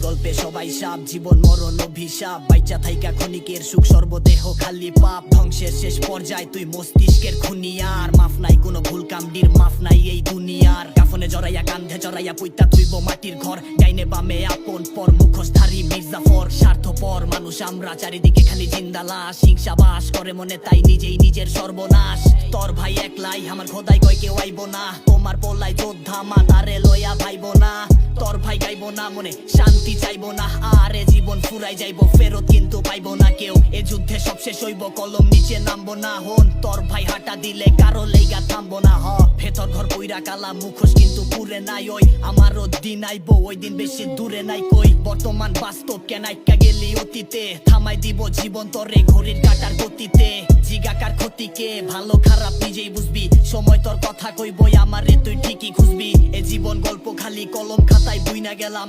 গল্পে সবাই সাপ, জীবন মরণ অভিশাপ। বাইচা থাইকা ক্ষণিকের সুখ, সর্বদেহ খালি পাপ। ধ্বংসের শেষ পর্যায় তুই মস্তিষ্কের খুনিয়ার। মাফ নাই কোনো ভুল কামডির, মাফ নাই এই দুনিয়ার। কাফনে জড়াইয়া কান্ধে জড়াইয়া পুইতা তুইব মাটির ঘর। ডাইনে বামে আপন পর, মুখোশধারী মির্জাফর। স্বার্থপর মানুষ আমরা, চারিদিকে খালি জিন্দা লাশ। হিংসা বাস করে মনে, তাই নিজেই নিজের সর্বনাশ। তোর ভাই একলাই, আমার খোদাই কয় কেউ আইব না। তোমার পোলাই যোদ্ধা, মা তারে লইয়া ভাইব না। তোর ভাই গাইব না মনে, শান্তি চাইব না। আরে জীবন ফুরাই যাইব, ফেরত কিন্তু পাইব না কেউ। এ যুদ্ধে সব শেষ হইব, কলম নিচে নামবো না। হন তোর ভাই হাঁটা দিলে কারো লেগা থামবো না। ভেতর ঘর কইরা কালা, মুখোশ কিন্তু পুরে নাই। ওই আমারও দিন আইব, ওই দিন বেশি দূরে নাই কই। বর্তমান বাস্তব কেনাইকা গেলি অতীতে। থামাই দিব জীবন তরে ঘড়ির কাটার গতিতে। জিগাকার ক্ষতিকে, ভালো খারাপ নিজেই বুঝবি। সময় তোর কথা কইবই, আমারে তুই ঠিকই খুঁজবি। এ জীবন গল্প খালি কলম খাতায় বুইনা গেলাম।